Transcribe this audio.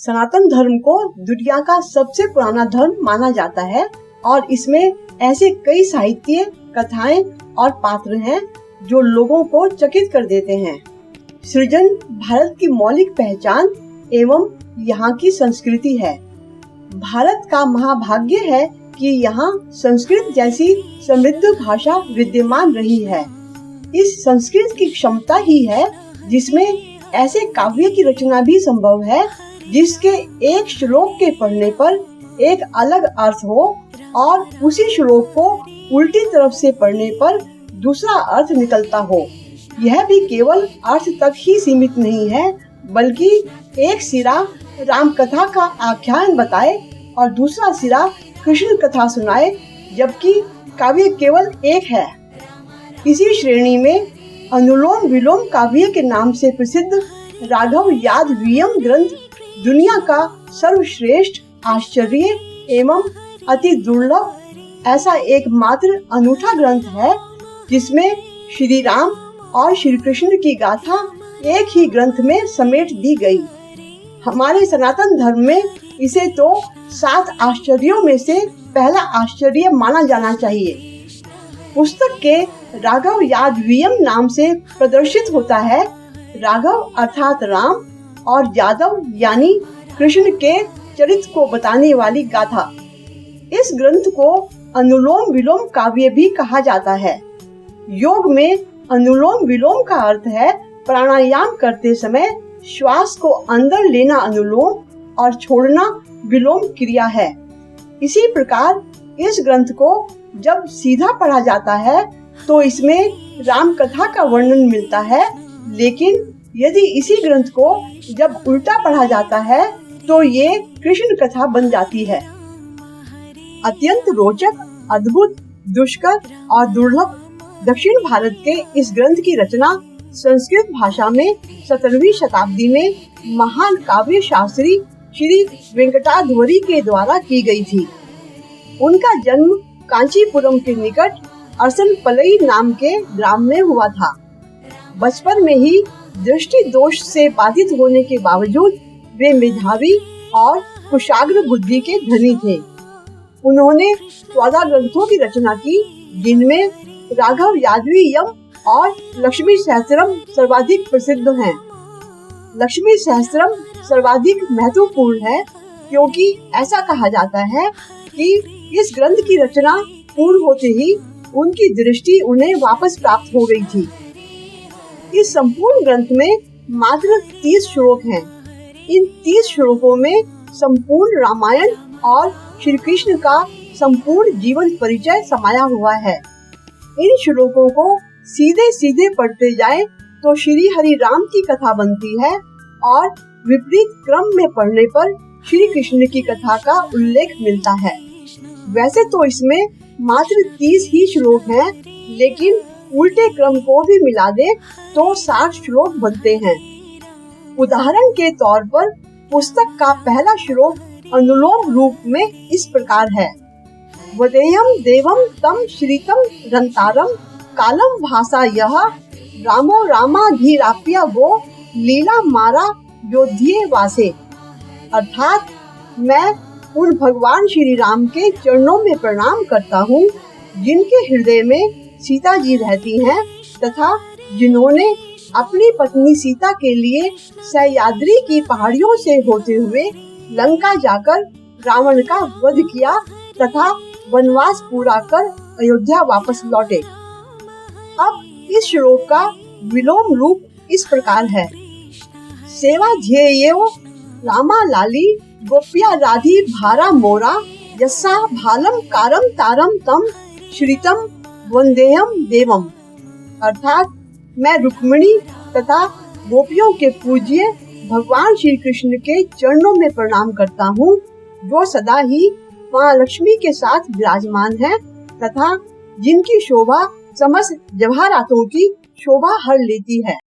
सनातन धर्म को दुनिया का सबसे पुराना धर्म माना जाता है और इसमें ऐसे कई साहित्य, कथाएं और पात्र हैं जो लोगों को चकित कर देते हैं। सृजन भारत की मौलिक पहचान एवं यहाँ की संस्कृति है। भारत का महाभाग्य है कि यहाँ संस्कृत जैसी समृद्ध भाषा विद्यमान रही है। इस संस्कृत की क्षमता ही है जिसमें ऐसे काव्य की रचना भी संभव है जिसके एक श्लोक के पढ़ने पर एक अलग अर्थ हो और उसी श्लोक को उल्टी तरफ से पढ़ने पर दूसरा अर्थ निकलता हो। यह भी केवल अर्थ तक ही सीमित नहीं है, बल्कि एक सिरा राम कथा का आख्यान बताए और दूसरा सिरा कृष्ण कथा सुनाए, जबकि काव्य केवल एक है। इसी श्रेणी में अनुलोम विलोम काव्य के नाम से प्रसिद्ध राघव यादवीयम ग्रंथ दुनिया का सर्वश्रेष्ठ, आश्चर्य एवं अति दुर्लभ ऐसा एकमात्र अनूठा ग्रंथ है जिसमें श्री राम और श्री कृष्ण की गाथा एक ही ग्रंथ में समेट दी गई। हमारे सनातन धर्म में इसे तो 7 आश्चर्यों में से पहला आश्चर्य माना जाना चाहिए। पुस्तक के राघव यादवीयम नाम से प्रदर्शित होता है राघव अर्थात राम और यादव यानी कृष्ण के चरित्र को बताने वाली गाथा। इस ग्रंथ को अनुलोम विलोम काव्य भी कहा जाता है। योग में अनुलोम विलोम का अर्थ है प्राणायाम करते समय श्वास को अंदर लेना अनुलोम और छोड़ना विलोम क्रिया है। इसी प्रकार इस ग्रंथ को जब सीधा पढ़ा जाता है तो इसमें राम कथा का वर्णन मिलता है, लेकिन यदि इसी ग्रंथ को जब उल्टा पढ़ा जाता है तो ये कृष्ण कथा बन जाती है। अत्यंत रोचक, अद्भुत, दुष्कर और दुर्लभ दक्षिण भारत के इस ग्रंथ की रचना संस्कृत भाषा में 17वीं शताब्दी में महान काव्य शास्त्री श्री वेंकटाद्वरी के द्वारा की गई थी। उनका जन्म कांचीपुरम के निकट अरसनपलई नाम के ग्राम में हुआ था। बचपन में ही दृष्टि दोष से बाधित होने के बावजूद वे मेधावी और कुशाग्र बुद्धि के धनी थे। उन्होंने 14 ग्रंथों की रचना की, जिनमें राघव यादवीयम और लक्ष्मी सहस्त्रम सर्वाधिक प्रसिद्ध हैं। लक्ष्मी सहस्त्रम सर्वाधिक महत्वपूर्ण है क्योंकि ऐसा कहा जाता है कि इस ग्रंथ की रचना पूर्ण होते ही उनकी दृष्टि उन्हें वापस प्राप्त हो गई थी। इस संपूर्ण ग्रंथ में मात्र 30 श्लोक हैं। इन 30 श्लोकों में संपूर्ण रामायण और श्री कृष्ण का संपूर्ण जीवन परिचय समाया हुआ है। इन श्लोकों को सीधे सीधे पढ़ते जाए तो श्री हरि राम की कथा बनती है और विपरीत क्रम में पढ़ने पर श्री कृष्ण की कथा का उल्लेख मिलता है। वैसे तो इसमें मात्र 30 ही श्लोक हैं, लेकिन उल्टे क्रम को भी मिला दे तो 60 श्लोक बनते हैं। उदाहरण के तौर पर पुस्तक का पहला श्लोक अनुलोम रूप में इस प्रकार है। वदेयम देवम तम श्रीतम रंतारम कालम भाषा यह रामो रामाधीराप्य वो लीला मारा योध्ये वासे। अर्थात मैं उन भगवान श्री राम के चरणों में प्रणाम करता हूँ जिनके हृदय में सीता जी रहती हैं तथा जिन्होंने अपनी पत्नी सीता के लिए सह्याद्री की पहाड़ियों से होते हुए लंका जाकर रावण का वध किया तथा वनवास पूरा कर अयोध्या वापस लौटे। अब इस श्लोक का विलोम रूप इस प्रकार है। सेवा ध्येयो रामा लाली गोप्या राधी भारा मोरा यस्सा भालम कारम तारम तम श्रीतम वंदेयम देवम। अर्थात मैं रुक्मिणी तथा गोपियों के पूज्य भगवान श्री कृष्ण के चरणों में प्रणाम करता हूँ, जो सदा ही माँ लक्ष्मी के साथ विराजमान है तथा जिनकी शोभा समस्त जवाहरातों की शोभा हर लेती है।